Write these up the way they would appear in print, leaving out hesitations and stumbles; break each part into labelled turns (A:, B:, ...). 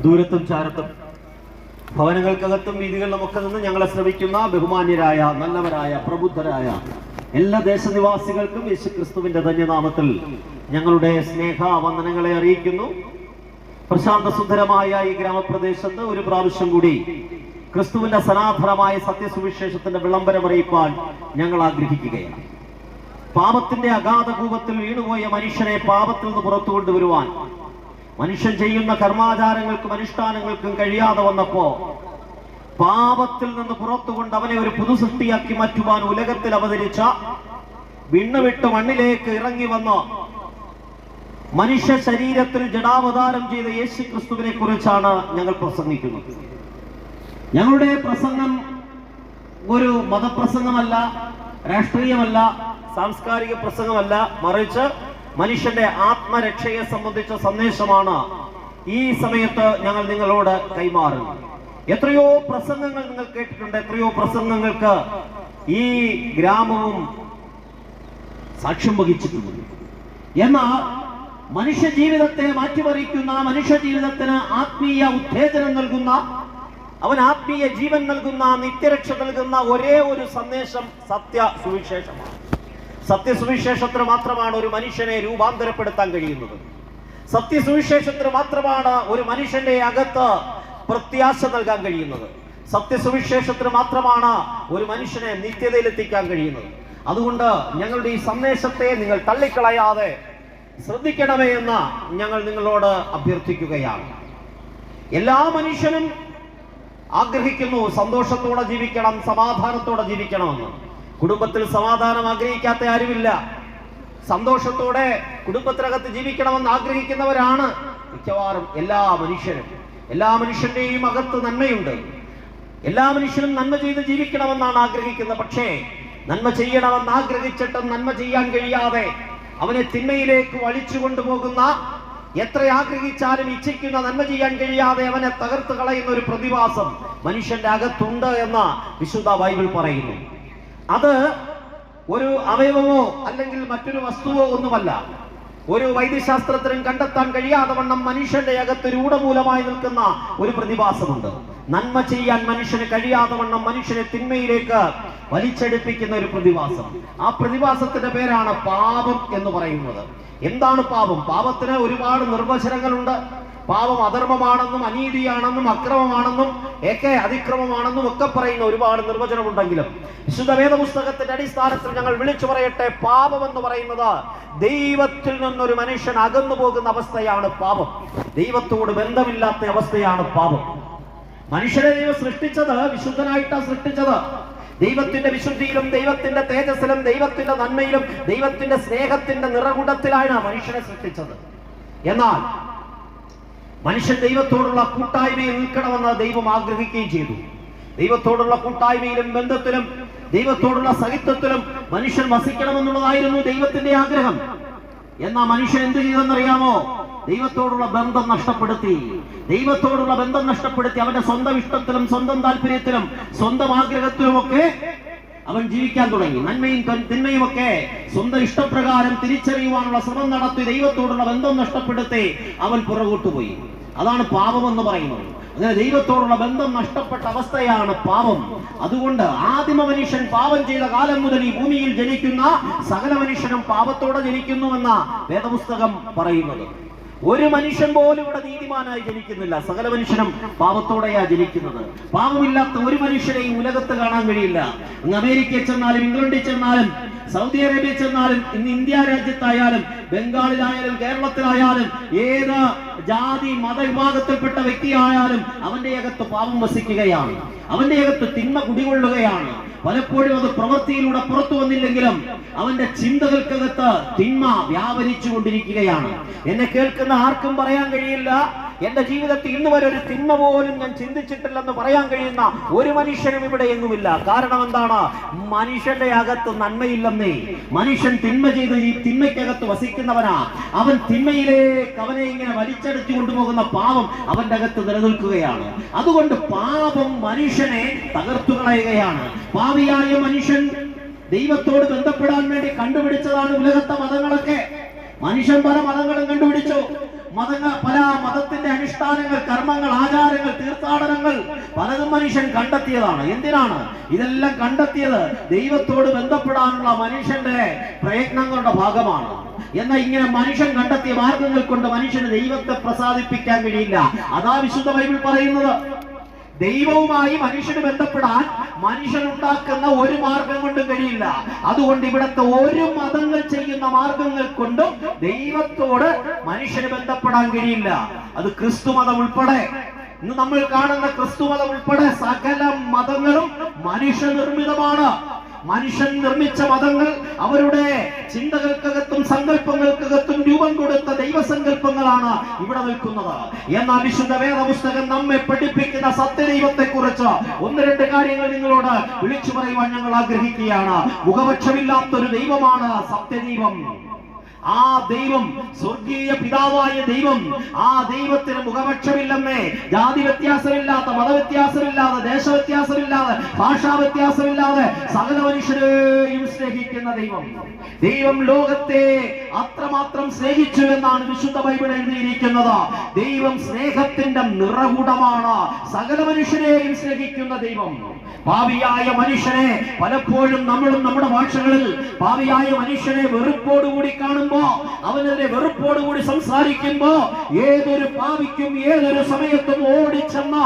A: ദൂരത്തും ചാരത്തും ഭവനങ്ങൾക്കകത്തും വീതികളിലുമൊക്കെ നിന്ന് ഞങ്ങളെ ശ്രമിക്കുന്ന ബഹുമാന്യരായ നല്ലവരായ പ്രബുദ്ധരായ എല്ലാ ദേശനിവാസികൾക്കും യേശുക്രിസ്തുവിന്റെ ധന്യനാമത്തിൽ ഞങ്ങളുടെ സ്നേഹവന്ദനങ്ങളെ അറിയിക്കുന്നു. പ്രശാന്ത സുന്ദരമായ ഈ ഗ്രാമപ്രദേശത്ത് ഒരു പ്രാവശ്യം കൂടി ക്രിസ്തുവിന്റെ സനാതനമായ സത്യസുവിശേഷത്തിന്റെ വിളംബരം അറിയിപ്പാൻ ഞങ്ങൾ ആഗ്രഹിക്കുകയാണ്. പാപത്തിന്റെ അഗാധ കൂപത്തിൽ വീണുപോയ മനുഷ്യനെ പാപത്തിൽ നിന്ന് പുറത്തു കൊണ്ടുവരുവാൻ മനുഷ്യൻ ചെയ്യുന്ന കർമാചാരങ്ങൾക്കും അനുഷ്ഠാനങ്ങൾക്കും കഴിയാതെ വന്നപ്പോ പാപത്തിൽ നിന്ന് പുറത്തുകൊണ്ട് അവനെ ഒരു പുതുസൃഷ്ടിയാക്കി മാറ്റുവാൻ ഉലകത്തിൽ അവതരിച്ച വിണ്ണുവിട്ട് മണ്ണിലേക്ക് ഇറങ്ങി വന്ന മനുഷ്യ ശരീരത്തിൽ ജഡാവതാരം ചെയ്ത യേശു ക്രിസ്തുവിനെ കുറിച്ചാണ് ഞങ്ങൾ പ്രസംഗിക്കുന്നത്. ഞങ്ങളുടെ പ്രസംഗം ഒരു മതപ്രസംഗമല്ല, രാഷ്ട്രീയമല്ല, സാംസ്കാരിക പ്രസംഗമല്ല, മറിച്ച് മനുഷ്യന്റെ ആത്മരക്ഷയെ സംബന്ധിച്ച സന്ദേശമാണ് ഈ സമയത്ത് ഞങ്ങൾ നിങ്ങളോട് കൈമാറുന്നത്. എത്രയോ പ്രസംഗങ്ങൾ നിങ്ങൾ കേട്ടിട്ടുണ്ട്, എത്രയോ പ്രസംഗങ്ങൾക്ക് ഈ ഗ്രാമവും സാക്ഷ്യം വഹിച്ചിട്ടുണ്ട്. എന്നാൽ മനുഷ്യ ജീവിതത്തെ മാറ്റിമറിക്കുന്ന, മനുഷ്യ ജീവിതത്തിന് ആത്മീയ ഉത്തേജനം നൽകുന്ന, അവൻ ആത്മീയ ജീവൻ നൽകുന്ന, നിത്യരക്ഷ നൽകുന്ന ഒരേ ഒരു സന്ദേശം സത്യ സുവിശേഷമാണ്. സത്യസുവിശേഷത്തിന് മാത്രമാണ് ഒരു മനുഷ്യനെ രൂപാന്തരപ്പെടുത്താൻ കഴിയുന്നത്. സത്യസുവിശേഷത്തിന് മാത്രമാണ് ഒരു മനുഷ്യന്റെ അകത്ത് പ്രത്യാശ നൽകാൻ കഴിയുന്നത്. സത്യസുവിശേഷത്തിന് മാത്രമാണ് ഒരു മനുഷ്യനെ നിത്യതയിലെത്തിക്കാൻ കഴിയുന്നത്. അതുകൊണ്ട് ഞങ്ങളുടെ ഈ സന്ദേശത്തെ നിങ്ങൾ തള്ളിക്കളയാതെ ശ്രദ്ധിക്കണമേ എന്ന് ഞങ്ങൾ നിങ്ങളോട് അഭ്യർത്ഥിക്കുകയാണ്. എല്ലാ മനുഷ്യനും ആഗ്രഹിക്കുന്നു സന്തോഷത്തോടെ ജീവിക്കണം, സമാധാനത്തോടെ ജീവിക്കണമെന്ന്. കുടുംബത്തിൽ സമാധാനം ആഗ്രഹിക്കാത്ത ആരുമില്ല. സന്തോഷത്തോടെ കുടുംബത്തിനകത്ത് ജീവിക്കണമെന്ന് ആഗ്രഹിക്കുന്നവരാണ് മിക്കവാറും എല്ലാ മനുഷ്യരും. എല്ലാ മനുഷ്യന്റെയും അകത്ത് നന്മയുണ്ട്. എല്ലാ മനുഷ്യനും നന്മ ചെയ്ത് ജീവിക്കണമെന്നാണ് ആഗ്രഹിക്കുന്നത്. പക്ഷേ നന്മ ചെയ്യണമെന്ന് ആഗ്രഹിച്ചിട്ടും നന്മ ചെയ്യാൻ കഴിയാതെ അവനെ തിന്മയിലേക്ക് വലിച്ചു കൊണ്ടുപോകുന്ന, എത്ര ആഗ്രഹിച്ചാലും ഇച്ഛിക്കുന്ന നന്മ ചെയ്യാൻ കഴിയാതെ അവനെ തകർത്ത് കളയുന്ന ഒരു പ്രതിഭാസം മനുഷ്യന്റെ അകത്തുണ്ട് എന്ന് വിശുദ്ധ ബൈബിൾ പറയുന്നു. അത് ഒരു അവയവമോ അല്ലെങ്കിൽ മറ്റൊരു വസ്തുവോ ഒന്നുമല്ല. ഒരു വൈദ്യശാസ്ത്രത്തിനും കണ്ടെത്താൻ കഴിയാതെ വണ്ണം മനുഷ്യന്റെ അകത്ത് രൂഢമൂലമായി നിൽക്കുന്ന ഒരു പ്രതിഭാസമുണ്ട്. നന്മ ചെയ്യാൻ മനുഷ്യന് കഴിയാതെ വണ്ണം മനുഷ്യനെ തിന്മയിലേക്ക് വലിച്ചെടുപ്പിക്കുന്ന ഒരു പ്രതിഭാസം. ആ പ്രതിഭാസത്തിന്റെ പേരാണ് പാപം എന്ന് പറയുന്നത്. എന്താണ് പാപം? പാപത്തിന് ഒരുപാട് നിർവചനങ്ങളുണ്ട്. പാപം അധർമ്മമാണെന്നും അനീതിയാണെന്നും അക്രമമാണെന്നും അതിക്രമമാണെന്നും ഒക്കെ പറയുന്ന ഒരുപാട് നിർവചനമുണ്ടെങ്കിലും വിശുദ്ധ വേദപുസ്തകത്തിന്റെ അടിസ്ഥാനത്തിൽ ഞങ്ങൾ വിളിച്ചു പറയട്ടെ, പാപം എന്ന് പറയുന്നത് ദൈവത്തിൽ നിന്നൊരു മനുഷ്യൻ അകന്നു പോകുന്ന അവസ്ഥയാണ് പാപം. ദൈവത്തോട് ബന്ധമില്ലാത്ത അവസ്ഥയാണ് പാപം. മനുഷ്യനെ ദൈവം സൃഷ്ടിച്ചത് വിശുദ്ധനായിട്ടാണ് സൃഷ്ടിച്ചത്. ദൈവത്തിന്റെ വിശുദ്ധിയിലും ദൈവത്തിന്റെ തേജസ്സിലും ദൈവത്തിന്റെ നന്മയിലും ദൈവത്തിന്റെ സ്നേഹത്തിന്റെ നിറകുടത്തിലാണ് മനുഷ്യനെ സൃഷ്ടിച്ചത്. എന്നാൽ മനുഷ്യൻ ദൈവത്തോടുള്ള കൂട്ടായ്മയിൽ നിൽക്കണമെന്ന് ദൈവം ആഗ്രഹിക്കുകയും ചെയ്തു. ദൈവത്തോടുള്ള കൂട്ടായ്മയിലും ബന്ധത്തിലും ദൈവത്തോടുള്ള സഹിത്വത്തിലും മനുഷ്യൻ വസിക്കണമെന്നുള്ളതായിരുന്നു ദൈവത്തിന്റെ ആഗ്രഹം. എന്നാൽ മനുഷ്യൻ എന്ത് ചെയ്തെന്നറിയാമോ? ദൈവത്തോടുള്ള ബന്ധം നഷ്ടപ്പെടുത്തി. ദൈവത്തോടുള്ള ബന്ധം നഷ്ടപ്പെടുത്തി അവന്റെ സ്വന്തം ഇഷ്ടത്തിലും സ്വന്തം താല്പര്യത്തിലും സ്വന്തം ആഗ്രഹത്തിലുമൊക്കെ അവൻ ജീവിക്കാൻ തുടങ്ങി. നന്മയും തിന്മയും ഒക്കെ സ്വന്തം ഇഷ്ടപ്രകാരം തിരിച്ചറിയുവാനുള്ള ശ്രമം നടത്തി ദൈവത്തോടുള്ള ബന്ധം നഷ്ടപ്പെടുത്തി അവൻ പുറകോട്ടുപോയി. അതാണ് പാപം എന്ന് പറയുന്നത്. അങ്ങനെ ദൈവത്തോടുള്ള ബന്ധം നഷ്ടപ്പെട്ട അവസ്ഥയാണ് പാപം. അതുകൊണ്ട് ആദിമ മനുഷ്യൻ പാപം ചെയ്ത കാലം മുതൽ ഈ ഭൂമിയിൽ ജനിക്കുന്ന സകല മനുഷ്യനും പാപത്തോടെ ജനിക്കുന്നുവെന്ന വേദപുസ്തകം പറയുന്നത്. ഒരു മനുഷ്യൻ പോലും ഇവിടെ നീതിമാനായി ജനിക്കുന്നില്ല. സകല മനുഷ്യനും പാപത്തോടെയാ ജനിക്കുന്നത്. പാപമില്ലാത്ത ഒരു മനുഷ്യരെയും ഉലകത്ത് കാണാൻ കഴിയില്ല. ഇന്ന് അമേരിക്കയിൽ ചെന്നാലും ഇംഗ്ലണ്ടിൽ ചെന്നാലും സൗദി അറേബ്യയിൽ ചെന്നാലും ഇന്ന് ഇന്ത്യ രാജ്യത്തായാലും ബംഗാളിലായാലും കേരളത്തിലായാലും ഏത് ജാതി മതവിഭാഗത്തിൽപ്പെട്ട വ്യക്തിയായാലും അവന്റെ അകത്ത് പാപം വസിക്കുകയാണ്. അവന്റെ അകത്ത് തിന്മ കുടികൊള്ളുകയാണ്. പലപ്പോഴും അത് പ്രവൃത്തിയിലൂടെ പുറത്തു വന്നില്ലെങ്കിലും അവന്റെ ചിന്തകൾക്കകത്ത് തിന്മ വ്യാപരിച്ചു കൊണ്ടിരിക്കുകയാണ്. എന്നെ കേൾക്കുന്ന ആർക്കും പറയാൻ കഴിയില്ല, എന്റെ ജീവിതത്തിൽ ഇന്ന് വരെ ഒരു തിന്മ പോലും ഞാൻ ചിന്തിച്ചിട്ടില്ലെന്ന് പറയാൻ കഴിയുന്ന ഒരു മനുഷ്യനും ഇവിടെ എങ്ങുമില്ല. കാരണം എന്താണ്? മനുഷ്യന്റെ അകത്ത് നന്മയില്ലെന്നേ. മനുഷ്യൻ തിന്മ ചെയ്ത് ഈ തിന്മയ്ക്കകത്ത് വസിക്കുന്നവനാ. അവൻ തിന്മയിലേക്ക് അവനെ ഇങ്ങനെ വലിച്ചെടുത്തു കൊണ്ടുപോകുന്ന പാപം അവന്റെ അകത്ത് നിലനിൽക്കുകയാണ്. അതുകൊണ്ട് പാപം മനുഷ്യനെ തകർത്തു കളയുകയാണ്. പാപിയായ മനുഷ്യൻ ദൈവത്തോട് ബന്ധപ്പെടാൻ വേണ്ടി കണ്ടുപിടിച്ചതാണ് ഉലകത്തെ മതങ്ങളൊക്കെ. മനുഷ്യൻ പല മതങ്ങളും കണ്ടുപിടിച്ചു. പല മതത്തിന്റെ അനുഷ്ഠാനങ്ങൾ, കർമ്മങ്ങൾ, ആചാരങ്ങൾ, തീർത്ഥാടനങ്ങൾ പലതും മനുഷ്യൻ കണ്ടെത്തിയതാണ്. എന്തിനാണ് ഇതെല്ലാം കണ്ടെത്തിയത്? ദൈവത്തോട് ബന്ധപ്പെടാനുള്ള മനുഷ്യന്റെ പ്രയത്നങ്ങളുടെ ഭാഗമാണ്. എന്നാൽ ഇങ്ങനെ മനുഷ്യൻ കണ്ടെത്തിയ മാർഗങ്ങൾ കൊണ്ട് മനുഷ്യന് ദൈവത്തെ പ്രസാദിപ്പിക്കാൻ കഴിയില്ല. അതാ വിശുദ്ധ ബൈബിൾ പറയുന്നത്. ദൈവവുമായി മനുഷ്യന് ബന്ധപ്പെടാൻ മനുഷ്യൻ ഉണ്ടാക്കുന്ന ഒരു മാർഗം കൊണ്ടും കഴിയില്ല. അതുകൊണ്ട് ഇവിടുത്തെ ഒരു മതങ്ങൾ ചെയ്യുന്ന മാർഗങ്ങൾ കൊണ്ടും ദൈവത്തോട് മനുഷ്യന് ബന്ധപ്പെടാൻ കഴിയില്ല. അത് ക്രിസ്തു മതം ഉൾപ്പെടെ, ഇന്ന് നമ്മൾ കാണുന്ന ക്രിസ്തു മതം ഉൾപ്പെടെ സകല മതങ്ങളും മനുഷ്യനിർമ്മിതമാണ്. മനുഷ്യൻ നിർമ്മിച്ച മതങ്ങൾ അവരുടെ ചിന്തകൾക്കകത്തും സങ്കല്പങ്ങൾക്കകത്തും രൂപം കൊടുത്ത ദൈവസങ്കല്പങ്ങളാണ് ഇവിടെ നിൽക്കുന്നത്. എന്നാൽ വിശുദ്ധ വേദപുസ്തകം നമ്മെ പഠിപ്പിക്കുന്ന സത്യദൈവത്തെ കുറിച്ച് ഒന്ന് രണ്ട് കാര്യങ്ങൾ നിങ്ങളോട് വിളിച്ചു പറയുവാൻ ഞങ്ങൾ ആഗ്രഹിക്കുകയാണ്. മുഖപക്ഷമില്ലാത്തൊരു ദൈവമാണ് സത്യദൈവം. ആ ദൈവം സ്വർഗീയ പിതാവായ ദൈവം, ആ ദൈവത്തിന് മുഖപക്ഷമില്ലെന്നേ. ജാതി വ്യത്യാസമില്ലാത്ത, മതവ്യത്യാസമില്ലാതെ, ദേശവ്യത്യാസമില്ലാതെ, ഭാഷാ വ്യത്യാസമില്ലാതെ സകല മനുഷ്യരെയും സ്നേഹിക്കുന്ന ദൈവം. ദൈവം ലോകത്തെ അത്രമാത്രം സ്നേഹിച്ചു എന്നാണ് വിശുദ്ധ ബൈബിൾ എഴുതിയിരിക്കുന്നത്. ദൈവം സ്നേഹത്തിന്റെ നിറകുടമാണ്. സകല മനുഷ്യരെയും സ്നേഹിക്കുന്ന ദൈവം. പാപിയായ മനുഷ്യനെ പലപ്പോഴും നമ്മളും നമ്മുടെ ഭാഷകളിൽ പാപിയായ മനുഷ്യനെ വെറുപ്പോടുകൂടി കാണുമ്പോ, അവനെതിരെ വെറുപ്പോടുകൂടി സംസാരിക്കുമ്പോ, ഏതൊരു പാപിക്കും ഏതൊരു സമയത്തും ഓടിച്ചെന്ന്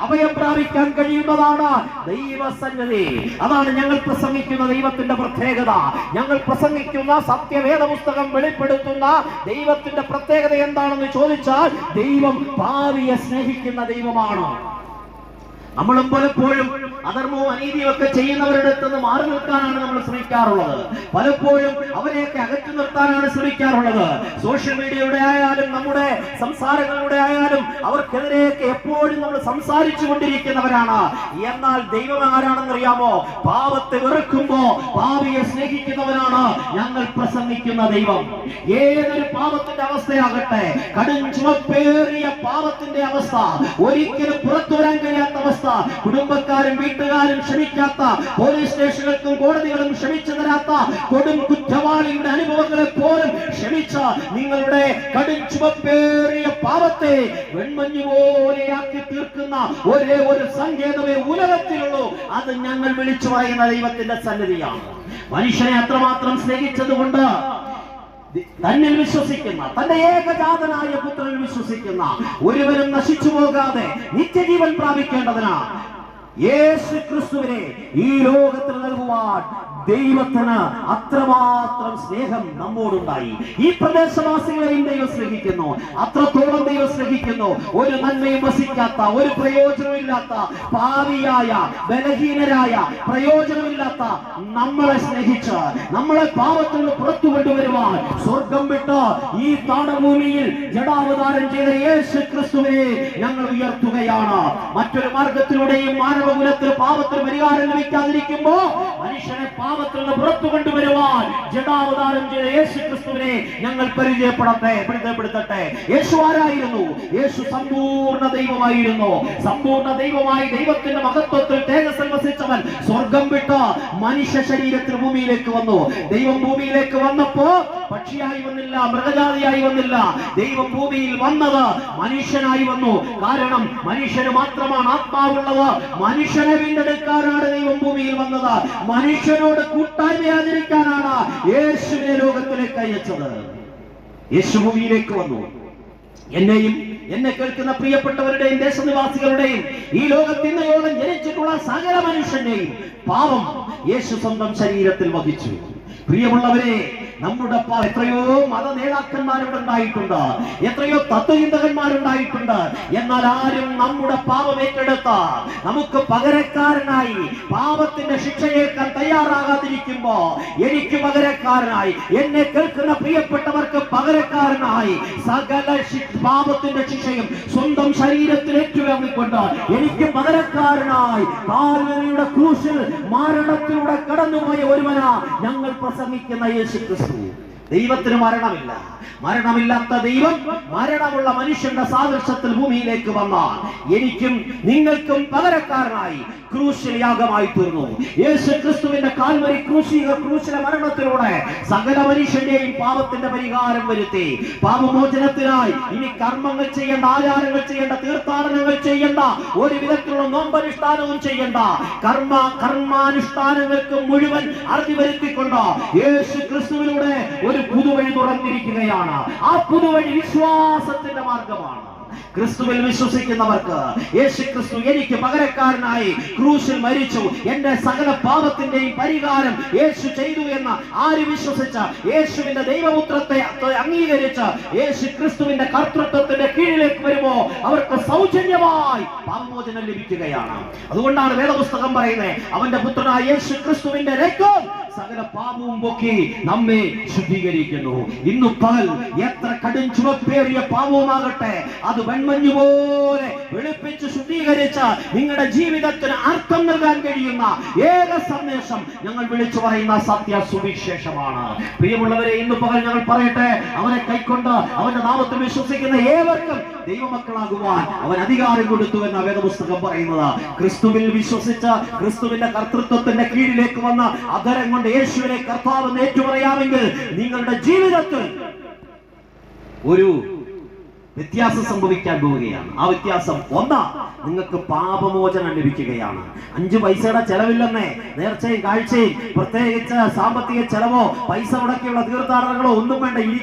A: അഭയം പ്രാപിക്കാൻ കഴിയുന്നതാണ് ദൈവസന്നിധി. അതാണ് ഞങ്ങൾ പ്രസംഗിക്കുന്ന ദൈവത്തിന്റെ പ്രത്യേകത. ഞങ്ങൾ പ്രസംഗിക്കുന്ന സത്യവേദ പുസ്തകം വെളിപ്പെടുത്തുന്ന ദൈവത്തിന്റെ പ്രത്യേകത എന്താണെന്ന് ചോദിച്ചാൽ, ദൈവം പാപിയെ സ്നേഹിക്കുന്ന ദൈവമാണ്. നമ്മളും പലപ്പോഴും അധർമ്മവും അനീതിയും ഒക്കെ ചെയ്യുന്നവരുടെ അടുത്ത് നിന്ന് മാറി നിൽക്കാനാണ് നമ്മൾ ശ്രമിക്കാറുള്ളത്. പലപ്പോഴും അവരെയൊക്കെ അകറ്റി നിർത്താനാണ് ശ്രമിക്കാറുള്ളത്. സോഷ്യൽ മീഡിയയുടെ ആയാലും നമ്മുടെ സംസാരങ്ങളുടെ ആയാലും അവർക്കെതിരെയൊക്കെ എപ്പോഴും നമ്മൾ സംസാരിച്ചു കൊണ്ടിരിക്കുന്നവരാണ്. എന്നാൽ ദൈവം ആരാണെന്നറിയാമോ? പാപത്തെ വെറുക്കുമ്പോ പാപിയെ സ്നേഹിക്കുന്നവനാണ് ഞങ്ങൾ പ്രസംഗിക്കുന്ന ദൈവം. ഏതൊരു പാപത്തിന്റെ അവസ്ഥയാകട്ടെ, കടും ചുമപ്പേറിയ പാപത്തിന്റെ അവസ്ഥ, ഒരിക്കലും പുറത്തു വരാൻ കഴിയാത്ത അവസ്ഥ, കുടുംബക്കാരും വീട്ടുകാരും ക്ഷമിക്കാത്ത, പോലീസ് സ്റ്റേഷനുകൾക്കും കോടതികളും ക്ഷമിച്ചു തരാത്ത കൊടും കുറ്റവാളിയുടെ അനുഭവങ്ങളെ പോലും ക്ഷമിച്ച നിങ്ങളുടെ കടും ചുമപ്പേറിയ പാപത്തെ വെൺമഞ്ഞു പോലെയാക്കി തീർക്കുന്ന ഒരേ ഒരു സങ്കേതമേ ഉലകത്തിലുള്ളൂ. അത് ഞങ്ങൾ വിളിച്ചു പറയുന്ന ദൈവത്തിന്റെ സന്നിധിയാണ്. മനുഷ്യനെ അത്രമാത്രം സ്നേഹിച്ചതുകൊണ്ട് തന്നിൽ വിശ്വസിക്കുന്ന, തന്റെ ഏകജാതനായ പുത്രനിൽ വിശ്വസിക്കുന്ന ഒരുവരും നശിച്ചു പോകാതെ നിത്യജീവൻ പ്രാപിക്കേണ്ടതിനാ യേശു ക്രിസ്തുവിനെ ഈ ലോകത്തിൽ നൽകുവാൻ ദൈവത്തിന് അത്രമാത്രം സ്നേഹം നമ്മോടുണ്ടായി. ഈ പ്രദേശവാസികളെയും ദൈവം സ്നേഹിക്കുന്നു. അത്രത്തോളം ദൈവം സ്നേഹിക്കുന്നു. ഒരു നന്മയും വസിക്കാത്ത, ഒരു പ്രയോജനമില്ലാത്ത, പാപിയായ, ബലഹീനരായ, പ്രയോജനമില്ലാത്ത നമ്മളെ സ്നേഹിച്ച് നമ്മളെ പാപത്തിൽ നിന്ന് പുറത്തു കൊണ്ടുവരുവാൻ സ്വർഗം വിട്ട് ഈ താണഭൂമിയിൽ ജഡാവതാരം ചെയ്ത യേശു ക്രിസ്തുവിനെ ഞങ്ങൾ ഉയർത്തുകയാണ്. മറ്റൊരു മാർഗത്തിലൂടെയും മാനവകുലത്തിന് പാപത്തിന് പരിഹാരം ലഭിക്കാതിരിക്കുമ്പോ മനുഷ്യനെ പാപത്തിൽ നിന്ന് പുറത്തു കൊണ്ടുവരുവാൻ ജഡാവതാരം ചെയ്ത യേശു ക്രിസ്തുവിനെ ഞങ്ങൾ പരിചയപ്പെടുത്തട്ടെ. യേശു ആരായിരുന്നു? യേശു സമ്പൂർണ്ണ ദൈവമായിരുന്നു. സമ്പൂർണ്ണ ദൈവമായി ദൈവത്തിന്റെ മഹത്വത്തിൽ തേജസ്സിൽ വസിച്ചവൻ സ്വർഗം വിട്ട് മനുഷ്യ ശരീരത്തിൽ ഭൂമിയിലേക്ക് വന്നു. ദൈവം ഭൂമിയിലേക്ക് വന്നപ്പോ പക്ഷിയായി വന്നില്ല, മൃഗജാതിയായി വന്നില്ല. ദൈവം ഭൂമിയിൽ വന്നത് മനുഷ്യനായി വന്നു. കാരണം മനുഷ്യന് മാത്രമാണ് ആത്മാവുള്ളത്. മനുഷ്യനെ വീണ്ടെടുക്കാനാണ് ദൈവം ഭൂമിയിൽ വന്നത്. മനുഷ്യനോട് കൂട്ടായ്മ ആചരിക്കാനാണ് യേശുവിനെ ലോകത്തിലേക്ക് അയച്ചത്. യേശു ഭൂമിയിലേക്ക് വന്നു. എന്നെയും എന്നെ കേൾക്കുന്ന പ്രിയപ്പെട്ടവരുടെയും ദേശനിവാസികളുടെയും ഈ ലോകത്ത് ഇന്നയോളം ജനിച്ചിട്ടുള്ള സകല മനുഷ്യന്റെയും പാപം യേശു സ്വന്തം ശരീരത്തിൽ വഹിച്ചു. പ്രിയമുള്ളവരെ, നമ്മുടെ എത്രയോ മത നേതാക്കന്മാരുടെ ഉണ്ടായിട്ടുണ്ട്, എത്രയോ തത്വചിന്തകന്മാരുണ്ടായിട്ടുണ്ട്. എന്നാൽ ആരും നമ്മുടെ പാപം ഏറ്റെടുത്ത നമുക്ക് പകരക്കാരനായി പാപത്തിന്റെ ശിക്ഷയേൽക്കാൻ തയ്യാറാകാതിരിക്കുമ്പോ, എനിക്ക് പകരക്കാരനായി, എന്നെ കേൾക്കുന്ന പ്രിയപ്പെട്ടവർക്ക് പകരക്കാരനായി സകല പാപത്തിന്റെ ശിക്ഷയും സ്വന്തം ശരീരത്തിൽ ഏറ്റുവാങ്ങിക്കൊണ്ട് എനിക്ക് പകരക്കാരനായി കാൽവരിയുടെ ക്രൂശിൽ മരണത്തിലൂടെ കടന്നുപോയ ഒരുവനാ ഞങ്ങൾ പ്രസംഗിക്കുന്ന യേശു ക്രിസ്തു. ദൈവത്തിന് മരണമില്ല. മരണമില്ലാത്ത ദൈവം മരണമുള്ള മനുഷ്യന്റെ സാദൃശ്യത്തിൽ ഭൂമിയിലേക്ക് വന്നാൽ എനിക്കും നിങ്ങൾക്കും പകരക്കാരനായി ക്രൂശിൽ യാഗമായി തീർന്നു. യേശു ക്രിസ്തുവിന്റെ കാൽവരി ക്രൂശിലെ മരണത്തിലൂടെ സകല മനുഷ്യന്റെയും പാപത്തിന്റെ പരിഹാരം വരുത്തി. പാപമോചനത്തിനായി ഇനി കർമ്മങ്ങൾ ചെയ്യേണ്ട, ആചാരങ്ങൾ ചെയ്യേണ്ട, തീർത്ഥാടനങ്ങൾ ചെയ്യേണ്ട, ഒരു വിധത്തിലുള്ള നോമ്പനുഷ്ഠാനവും ചെയ്യേണ്ട, കർമാനുഷ്ഠാനങ്ങൾക്ക് മുഴുവൻ അറുതി വരുത്തിക്കൊണ്ട് യേശു ക്രിസ്തുവിലൂടെ ഒരു പുതുവഴി തുറന്നിരിക്കുകയാണ്. ആ പുതുവഴി വിശ്വാസത്തിന്റെ മാർഗമാണ്. ക്രിസ്തുവിൽ വിശ്വസിക്കുന്നവർക്ക് യേശു ക്രിസ്തു എനിക്ക് പകരക്കാരനായി ക്രൂശിൽ മരിച്ചു, എന്റെ സകല പാപത്തിന്റെയും പരിഹാരം യേശു ചെയ്തു എന്ന് ആര് വിശ്വസിച്ച യേശുവിന്റെ ദൈവപുത്രത്തെ അംഗീകരിച്ച് യേശു ക്രിസ്തുവിന്റെ കർത്തൃത്വത്തിന്റെ കീഴിലേക്ക് വരുമ്പോ അവർക്ക് സൗജന്യമായി പാപമോചനം ലഭിക്കുകയാണ്. അതുകൊണ്ടാണ് വേദപുസ്തകം പറയുന്നത്, അവന്റെ പുത്രനായ യേശു ക്രിസ്തുവിന്റെ രക്തം സകല പാപവും പൊക്കി നമ്മെ ശുദ്ധീകരിക്കുന്നു. ഇന്നു പകൽ എത്ര കടും ചുവപ്പേറിയ പാപവുമാകട്ടെ, അത് വെൺമഞ്ഞു പോലെ വെളുപ്പിച്ച് ശുദ്ധീകരിച്ച നിങ്ങളുടെ ജീവിതത്തിന് അർത്ഥം നൽകാൻ കഴിയുന്ന ഏക സന്ദേശം ഞങ്ങൾ വിളിച്ചു പറയുന്ന സത്യ സുവിശേഷമാണ്. പ്രിയമുള്ളവരെ, ഇന്നു പകൽ ഞങ്ങൾ പറയട്ടെ, അവനെ കൈക്കൊണ്ട് അവന്റെ നാമത്തിൽ വിശ്വസിക്കുന്ന ഏവർക്കും ദൈവമക്കളാകുവാൻ അവൻ അധികാരം കൊടുത്തു എന്ന വേദപുസ്തകം പറയുന്നത്. ക്രിസ്തുവിൽ വിശ്വസിച്ച ക്രിസ്തുവിന്റെ കർത്തൃത്വത്തിന്റെ കീഴിലേക്ക് വന്ന അധരം കൊണ്ട് യേശുവിനെ കർത്താവെന്ന് ഏറ്റുപറയാമെങ്കിൽ നിങ്ങളുടെ ജീവിതത്തിൽ ഒരു വ്യത്യാസം സംഭവിക്കാൻ പോവുകയാണ്. ആ വ്യത്യാസം ഒന്നാ, നിങ്ങൾക്ക് പാപമോചനം ലഭിക്കുകയാണ്. 5 പൈസയുടെ ചെലവില്ലെന്നേ, നേർച്ചയും കാഴ്ചയും പ്രത്യേകിച്ച് സാമ്പത്തിക ചെലവോ പൈസ മുടക്കിയുള്ള തീർത്ഥാടനങ്ങളോ ഒന്നും വേണ്ട.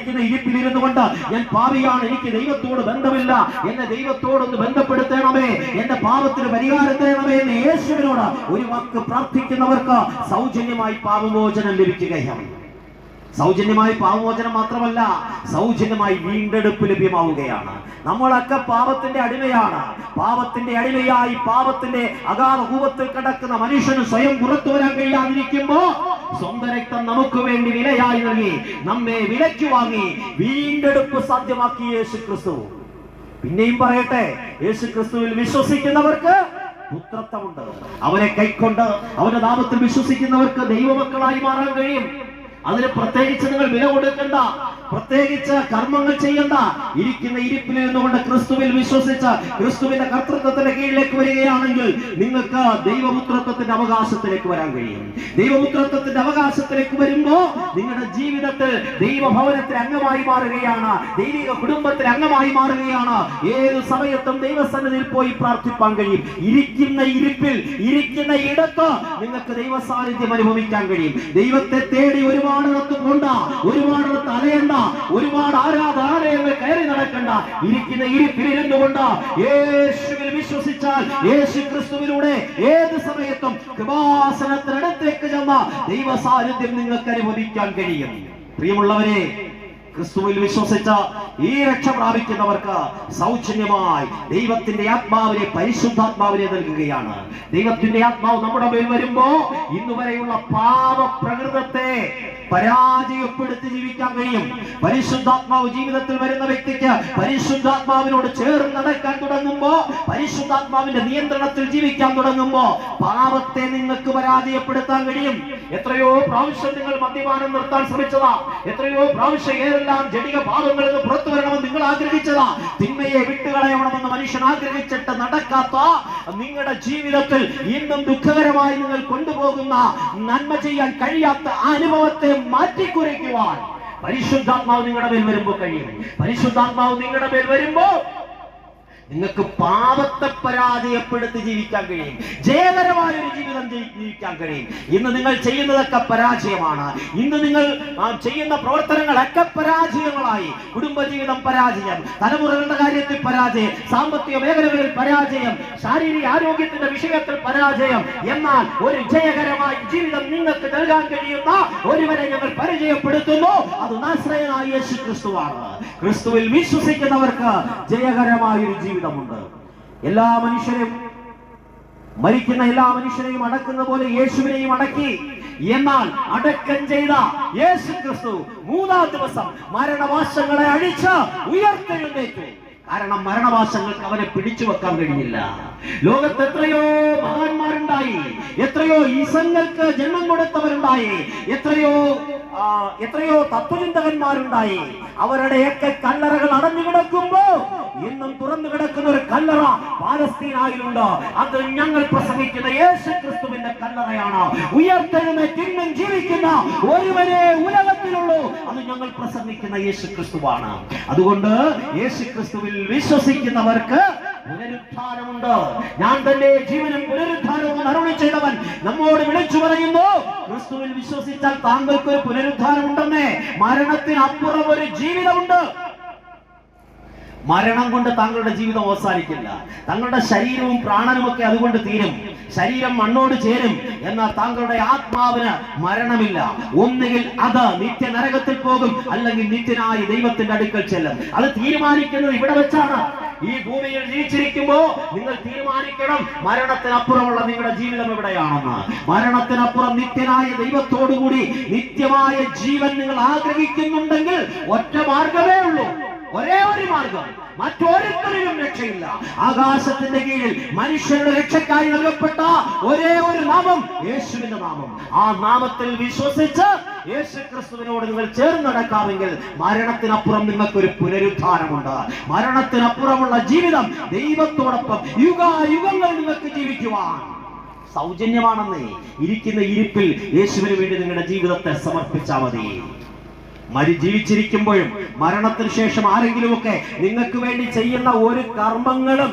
A: ഇരിപ്പിലിരുന്നു കൊണ്ട് ഞാൻ പാപിയാണ്, എനിക്ക് ദൈവത്തോട് ബന്ധമില്ല, എന്നെ ദൈവത്തോടൊന്ന് ബന്ധപ്പെടുത്തണമേ, എന്റെ പാപത്തിന് പരിഹാരം തരണമേ എന്ന് യേശുവിനോട് ഒരു വാക്ക് പ്രാർത്ഥിക്കുന്നവർക്ക് സൗജന്യമായി പാപമോചനം ലഭിക്കുകയാണ്. സൗജന്യമായി പാപമോചനം മാത്രമല്ല, സൗജന്യമായി വീണ്ടെടുപ്പ് ലഭ്യമാവുകയാണ്. നമ്മളൊക്കെ പാപത്തിന്റെ അടിമയാണ്. പാപത്തിന്റെ അടിമയായി പാപത്തിന്റെ അഗാധ കൂപത്തിൽ കിടക്കുന്ന മനുഷ്യന് സ്വയം പുറത്തു വരാൻ കഴിയാതിരിക്കുമ്പോ സ്വന്തം രക്തം നമുക്ക് വേണ്ടി വിലയായി നൽകി, നമ്മെ വിലയ്ക്ക് വാങ്ങി വീണ്ടെടുപ്പ് സാധ്യമാക്കി യേശു ക്രിസ്തു. പിന്നെയും പറയട്ടെ, യേശു ക്രിസ്തുവിൽ വിശ്വസിക്കുന്നവർക്ക് പുത്രത്വമുണ്ട്. അവനെ കൈക്കൊണ്ട് അവന്റെ നാമത്തിൽ വിശ്വസിക്കുന്നവർക്ക് ദൈവമക്കളായി മാറാൻ കഴിയും. അതിന് പ്രത്യേകിച്ച് നിങ്ങൾ വില കൊടുക്കണ്ട, പ്രത്യേകിച്ച് കർമ്മങ്ങൾ ചെയ്യണ്ട. ഇരിക്കുന്ന ഇരിപ്പിൽ നിന്നുകൊണ്ട് ക്രിസ്തുവിൽ വിശ്വസിച്ച ക്രിസ്തുവിന്റെ കർത്തൃത്വത്തിന്റെ കീഴിലേക്ക് വരികയാണെങ്കിൽ നിങ്ങൾക്ക് ദൈവപുത്രത്വത്തിന്റെ അവകാശത്തിലേക്ക് വരാൻ കഴിയും. ദൈവപുത്രത്വത്തിന്റെ അവകാശത്തിലേക്ക് വരുമ്പോ നിങ്ങളുടെ ജീവിതത്തിൽ ദൈവഭവനത്തിൽ അംഗമായി മാറുകയാണ്, ദൈവിക കുടുംബത്തിൽ അംഗമായി മാറുകയാണ്. ഏത് സമയത്തും ദൈവസന്നിധിയിൽ പോയി പ്രാർത്ഥിപ്പാൻ കഴിയും. ഇരിക്കുന്ന ഇരിപ്പിൽ, ഇരിക്കുന്ന ഇടത്ത് നിങ്ങൾക്ക് ദൈവ സാന്നിധ്യം അനുഭവിക്കാൻ കഴിയും. ദൈവത്തെ തേടി ഒരുപാടിടത്ത് പോണ്ട, ഒരുപാടിടത്ത് അലയണ്ട, ഒരുപാട് ആരാധനാലയങ്ങൾ കയറി നടക്കണ്ട. ഇരിക്കുന്ന ഇരിപ്പിലിരുന്നു കൊണ്ട് യേശുവിൽ വിശ്വസിച്ചാൽ യേശു ക്രിസ്തുവിലൂടെ ഏത് സമയത്തും കൃപാസനത്തിനടുത്തേക്ക് ചെന്ന ദൈവ സാന്നിധ്യം നിങ്ങൾക്ക് അനുഭവിക്കാൻ കഴിയും. പ്രിയമുള്ളവരെ, ക്രിസ്തുവിൽ വിശ്വസിച്ച ഈ രക്ഷ പ്രാപിക്കുന്നവർക്ക് സൗജന്യമായി ദൈവത്തിന്റെ ആത്മാവിനെ, പരിശുദ്ധാത്മാവിനെ നൽകുകയാണ്. ദൈവത്തിന്റെ ആത്മാവ് നമ്മുടെ മേൽ വരുമ്പോ ഇന്നുവരെയുള്ള പാപ പ്രകൃതത്തെ പരാജയപ്പെടുത്തി ജീവിക്കാൻ കഴിയും. പരിശുദ്ധാത്മാവ് ജീവിതത്തിൽ വരുന്ന വ്യക്തിക്ക് പരിശുദ്ധാത്മാവിനോട് ചേർന്ന് നടക്കാൻ തുടങ്ങുമ്പോ, പരിശുദ്ധാത്മാവിന്റെ നിയന്ത്രണത്തിൽ ജീവിക്കാൻ തുടങ്ങുമ്പോ പാപത്തെ നിങ്ങൾക്ക് പരാജയപ്പെടുത്താൻ കഴിയും. എത്രയോ പ്രാവശ്യം നിങ്ങൾ മദ്യപാനം നിർത്താൻ ശ്രമിച്ചതാ, എത്രയോ പ്രാവശ്യം ഏതെല്ലാം ജടിക പാപങ്ങളിൽ നിന്ന് പുറത്തു വരണമെന്ന് നിങ്ങൾ ആഗ്രഹിച്ചതാ, തിന്മയെ വിട്ടുകളയണമെന്ന് മനുഷ്യൻ ആഗ്രഹിച്ചിട്ട് നടക്കാത്ത നിങ്ങളുടെ ജീവിതത്തിൽ ഇന്നും ദുഃഖകരമായി നിങ്ങൾ കൊണ്ടുപോകുന്ന നന്മ ചെയ്യാൻ കഴിയാത്ത അനുഭവത്തെ മാറ്റിക്കുറയ്ക്കുവാൻ പരിശുദ്ധാത്മാവ് നിങ്ങളുടെ മേൽ വരുമ്പോ കഴിയും. പരിശുദ്ധാത്മാവ് നിങ്ങളുടെ മേൽ വരുമ്പോ നിങ്ങൾക്ക് പാപത്തെ പരാജയപ്പെടുത്തി ജീവിക്കാൻ കഴിയും. ജയകരമായ ഒരു ജീവിതം ജീവിക്കാൻ കഴിയും. ഇന്ന് നിങ്ങൾ ചെയ്യുന്നതൊക്കെ പരാജയമാണ്. ഇന്ന് നിങ്ങൾ ചെയ്യുന്ന പ്രവർത്തനങ്ങളൊക്കെ പരാജയങ്ങളായി. കുടുംബജീവിതം പരാജയം, തലമുറകളുടെ കാര്യത്തിൽ പരാജയം, സാമ്പത്തിക മേഖലകളിൽ പരാജയം, ശാരീരിക ആരോഗ്യത്തിന്റെ വിഷയത്തിൽ പരാജയം. എന്നാൽ ഒരു ജയകരമായ ജീവിതം നിങ്ങൾക്ക് നൽകാൻ കഴിയുന്ന ഒരുവരെ ഞങ്ങൾ പരിചയപ്പെടുത്തുന്നു. അത് നാസറേയനായ യേശു ക്രിസ്തുവാണ്. ക്രിസ്തുവിൽ വിശ്വസിക്കുന്നവർക്ക് ജയകരമായ ഒരു ജീവിതം ുണ്ട്. എല്ലാ മനുഷ്യരും മരിക്കുന്ന എല്ലാ മനുഷ്യരെയും അടക്കുന്ന പോലെ യേശുവിനെയും അടക്കി. എന്നാൽ അടക്കം ചെയ്ത യേശു ക്രിസ്തു 3-ാം ദിവസം മരണവാസങ്ങളെ അഴിച്ച് ഉയർത്തെഴുന്നേറ്റു. കാരണം മരണവാസങ്ങൾക്ക് അവനെ പിടിച്ചു വെക്കാൻ കഴിഞ്ഞില്ല. ലോകത്ത് എത്രയോ മഹാന്മാരുണ്ടായി, എത്രയോ ഈസങ്ങൾക്ക് ജന്മം കൊടുത്തവരുണ്ടായി, എത്രയോ തത്വചിന്തകന്മാരുണ്ടായി. അവരുടെയൊക്കെ കല്ലറകൾ അടഞ്ഞു കിടക്കുമ്പോ ഇന്നും തുറന്നു കിടക്കുന്ന ഒരു കല്ലറ പാലസ്തീനായിലുണ്ട്. അത് ഞങ്ങൾ പ്രസംഗിക്കുന്ന യേശു ക്രിസ്തുവിന്റെ കല്ലറയാണ്. ഉയർത്തെഴുന്നേറ്റ് ഇന്നും ജീവിക്കുന്ന ഒരുവനെ ഉലകത്തിലുള്ളൂ. അത് ഞങ്ങൾ പ്രസംഗിക്കുന്ന യേശു ക്രിസ്തുവാണ്. അതുകൊണ്ട് യേശു ക്രിസ്തുവിൽ വിശ്വസിക്കുന്നവർക്ക് പുനരുത്ഥാനമുണ്ട്. ഞാൻ തന്നെ ജീവനും പുനരുത്ഥാനവും അരുളി ചെയ്തവൻ നമ്മോട് വിളിച്ചു പറയുന്നു, ക്രിസ്തുവിൽ വിശ്വസിച്ചാൽ താങ്കൾക്ക് ഒരു പുനരുത്ഥാനമുണ്ടെന്നേ. മരണത്തിനപ്പുറം ഒരു ജീവിതമുണ്ട്. മരണം കൊണ്ട് താങ്കളുടെ ജീവിതം അവസാനിക്കില്ല. താങ്കളുടെ ശരീരവും പ്രാണനും ഒക്കെ അതുകൊണ്ട് തീരും. ശരീരം മണ്ണോട് ചേരും, എന്നാൽ താങ്കളുടെ ആത്മാവിന് മരണമില്ല. ഒന്നുകിൽ അത് നിത്യ നരകത്തിൽ പോകും, അല്ലെങ്കിൽ നിത്യനായി ദൈവത്തിന്റെ അടുക്കൽ ചെല്ലും. അത് തീരുമാനിക്കുന്നത് ഇവിടെ വെച്ചാണ്. ഈ ഭൂമിയിൽ ജീവിച്ചിരിക്കുമ്പോ നിങ്ങൾ തീരുമാനിക്കണം മരണത്തിനപ്പുറമുള്ള നിങ്ങളുടെ ജീവിതം എവിടെയാണെന്ന്. മരണത്തിനപ്പുറം നിത്യനായ ദൈവത്തോടുകൂടി നിത്യമായ ജീവൻ നിങ്ങൾ ആഗ്രഹിക്കുന്നുണ്ടെങ്കിൽ ഒറ്റ മാർഗമേ ഉള്ളൂ, ഒരേ ഒരു മാർഗം. മറ്റൊരിക്കലും രക്ഷയില്ല. ആകാശത്തിന്റെ കീഴിൽ മനുഷ്യരുടെ രക്ഷയ്ക്കായി നൽകപ്പെട്ട ഒരേ ഒരു നാമം യേശുവിന്റെ നാമം. ആ നാമത്തിൽ വിശ്വസിച്ച് യേശു ക്രിസ്തുവിനോട് നിങ്ങൾ ചേർന്ന് നടക്കാമെങ്കിൽ മരണത്തിനപ്പുറം നിങ്ങൾക്കൊരു പുനരുദ്ധാനമുണ്ട്. മരണത്തിനപ്പുറമുള്ള ജീവിതം ദൈവത്തോടൊപ്പം യുഗായുഗങ്ങൾ നിങ്ങൾക്ക് ജീവിക്കുവാൻ സൗജന്യമാണെന്നേ. ഇരിക്കുന്ന ഇരിപ്പിൽ യേശുവിന് വേണ്ടി നിങ്ങളുടെ ജീവിതത്തെ സമർപ്പിച്ചാൽ മതി. ജീവിച്ചിരിക്കുമ്പോഴും മരണത്തിന് ശേഷം ആരെങ്കിലുമൊക്കെ നിങ്ങൾക്ക് വേണ്ടി ചെയ്യുന്ന ഒരു കർമ്മങ്ങളും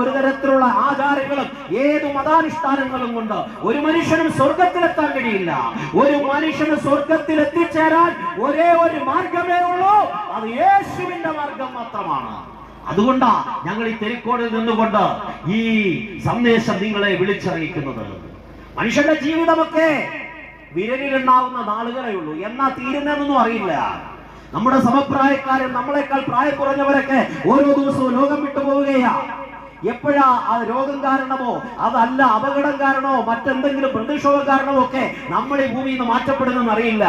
A: ഒരു തരത്തിലുള്ള ആചാരങ്ങളും ഏതു മതാനുഷ്ഠാനങ്ങളും കൊണ്ട് ഒരു മനുഷ്യനും സ്വർഗത്തിലെത്താൻ കഴിയില്ല. ഒരു മനുഷ്യന് സ്വർഗത്തിൽ എത്തിച്ചേരാൻ ഒരേ ഒരു മാർഗമേ ഉള്ളൂ, അത് യേശുവിന്റെ മാർഗം മാത്രമാണ്. അതുകൊണ്ടാ ഞങ്ങൾ ഈ തെരിക്കോടിൽ നിന്നുകൊണ്ട് ഈ സന്ദേശം നിങ്ങളെ വിളിച്ചറിയിക്കുന്നത്. മനുഷ്യന്റെ ജീവിതമൊക്കെ വിരലിലുണ്ടാവുന്ന നാളുകളേ ഉള്ളൂ, എന്നാ തീരുന്നതെന്നൊന്നും അറിയില്ല. നമ്മുടെ സമപ്രായക്കാരും നമ്മളെക്കാൾ പ്രായം കുറഞ്ഞവരൊക്കെ ഓരോ ദിവസവും ലോകം വിട്ടു പോവുകയാ. എപ്പോഴാ അത് രോഗം കാരണമോ അതല്ല അപകടം കാരണമോ മറ്റെന്തെങ്കിലും പ്രതിഷേധം കാരണമോ ഒക്കെ നമ്മൾ ഈ ഭൂമിയിൽ നിന്ന് മാറ്റപ്പെടുന്നെന്ന് അറിയില്ല.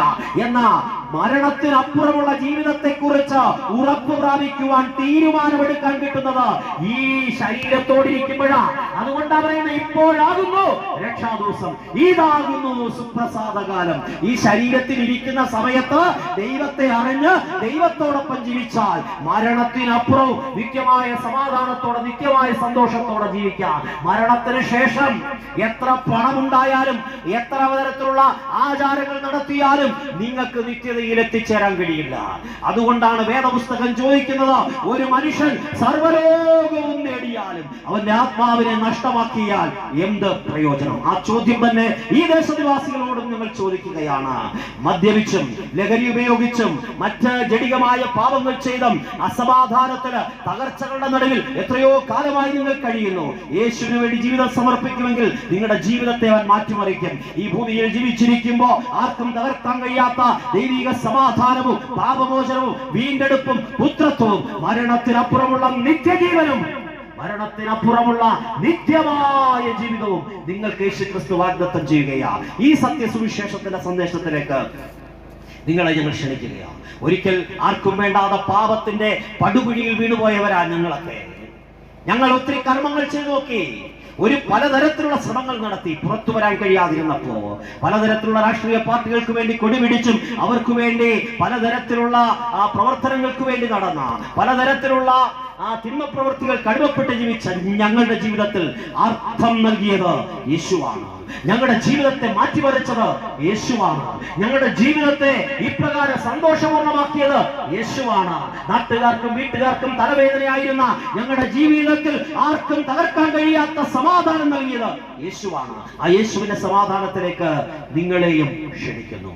A: എന്നാ മരണത്തിനപ്പുറമുള്ള ജീവിതത്തെ കുറിച്ച് ഉറപ്പ് പ്രാപിക്കുവാൻ തീരുമാനമെടുക്കാൻ കിട്ടുന്നത് ഈ ശരീരത്തോടിരിക്കുമ്പോഴാ. അതുകൊണ്ടാ പറയുന്നത് ഇപ്പോഴാകുന്നു രക്ഷാദിവസം, ഇതാകുന്നു സുപ്രസാദകാലം. ഈ ശരീരത്തിൽ ഇരിക്കുന്ന സമയത്ത് ദൈവത്തെ അറിഞ്ഞ് ദൈവത്തോടൊപ്പം ജീവിച്ചാൽ മരണത്തിനപ്പുറവും നിത്യമായ സമാധാനത്തോടെ നിത്യമായ സന്തോഷത്തോടെ ജീവിക്കാം. മരണത്തിന് ശേഷം എത്ര പണമുണ്ടായാലും എത്ര തരത്തിലുള്ള ആചാരങ്ങൾ നടത്തിയാലും നിങ്ങൾക്ക് നിത്യതയിൽ എത്തിച്ചേരാൻ കഴിയില്ല. അതുകൊണ്ടാണ് വേദപുസ്തകം ചോദിക്കുന്നത്, ഒരു മനുഷ്യൻ സർവ്വലോകവും നേടിയാലും അവന്റെ ആത്മാവിനെ നഷ്ടമാക്കിയാൽ എന്ത് പ്രയോജനം? ആ ചോദ്യം തന്നെ ഈ ദേശനിവാസികളോടും ഞങ്ങൾ ചോദിക്കുകയാണ്. മദ്യപിച്ചും ലഹരി ഉപയോഗിച്ചും മറ്റ് ജഡികമായ പാപങ്ങൾ ചെയ്തും അസമാധാനത്തിന് തകർച്ചകളുടെ നടുവിൽ എത്രയോ കാലമായി നിങ്ങൾ കഴിയുന്നു. യേശുവിന് വേണ്ടി ജീവിതം സമർപ്പിക്കുമെങ്കിൽ നിങ്ങളുടെ ജീവിതത്തെ അവൻ മാറ്റിമറിക്കും. ഈ ഭൂമിയിൽ ജീവിച്ചിരിക്കുമ്പോൾ ആർക്കും തകർക്കാൻ കഴിയാത്ത ദൈവിക സമാധാനവും പാപമോചനവും വീണ്ടെടുപ്പും പുത്രത്വവും മരണത്തിനപ്പുറമുള്ള നിത്യജീവനും മരണത്തിനപ്പുറമുള്ള നിത്യമായ ജീവിതവും നിങ്ങൾക്ക് യേശുക്രിസ്തു വാഗ്ദത്തം ചെയ്യുകയാണ്. ഈ സത്യസുവിശേഷത്തിന്റെ സന്ദേശത്തിലേക്ക് നിങ്ങളെ ഞങ്ങൾ ക്ഷണിക്കുകയാണ്. ഒരിക്കൽ ആർക്കും വേണ്ടാതെ പാപത്തിന്റെ പടുകുഴിയിൽ വീണുപോയവരാ ഞങ്ങളൊക്കെ. ഞങ്ങൾ ഒത്തിരി കർമ്മങ്ങൾ ചെയ്തു നോക്കി, പലതരത്തിലുള്ള ശ്രമങ്ങൾ നടത്തി, പുറത്തു വരാൻ കഴിയാതിരുന്നപ്പോ പലതരത്തിലുള്ള രാഷ്ട്രീയ പാർട്ടികൾക്ക് വേണ്ടി കൊടിപിടിച്ചും അവർക്ക് വേണ്ടി പലതരത്തിലുള്ള പ്രവർത്തനങ്ങൾക്ക് വേണ്ടി നടന്ന പലതരത്തിലുള്ള തിന്മ പ്രവൃത്തികൾ കടുവപ്പെട്ട് ജീവിച്ച ഞങ്ങളുടെ ജീവിതത്തിൽ അർത്ഥം നൽകിയത് യേശുവാണ്. ഞങ്ങളുടെ ജീവിതത്തെ മാറ്റിമറിച്ചത് യേശുവാണ്. ഞങ്ങളുടെ ജീവിതത്തെ ഇപ്രകാരം സന്തോഷപൂർണ്ണമാക്കിയത് യേശുവാണ്. നാട്ടുകാർക്കും വീട്ടുകാർക്കും തലവേദനയായിരുന്ന ഞങ്ങളുടെ ജീവിതത്തിൽ ആർക്കും തകർക്കാൻ കഴിയാത്ത സമാധാനം നൽകിയത് യേശുവാണ്. ആ യേശുവിന്റെ സമാധാനത്തിലേക്ക് നിങ്ങളെയും ക്ഷണിക്കുന്നു.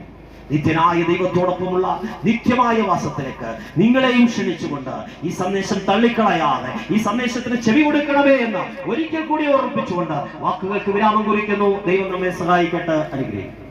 A: നിത്യനായ ദൈവത്തോടൊപ്പമുള്ള നിത്യമായ വാസത്തിലേക്ക് നിങ്ങളെയും ക്ഷണിച്ചുകൊണ്ട് ഈ സന്ദേശം തള്ളിക്കളയാതെ ഈ സന്ദേശത്തിന് ചെവി കൊടുക്കണമേ എന്ന് ഒരിക്കൽ കൂടി ഓർമ്മിപ്പിച്ചുകൊണ്ട് വാക്കുകൾക്ക് വിരാമം കുറിക്കുന്നു. ദൈവം നമ്മെ സഹായിക്കട്ടെ, അനുഗ്രഹിക്കും.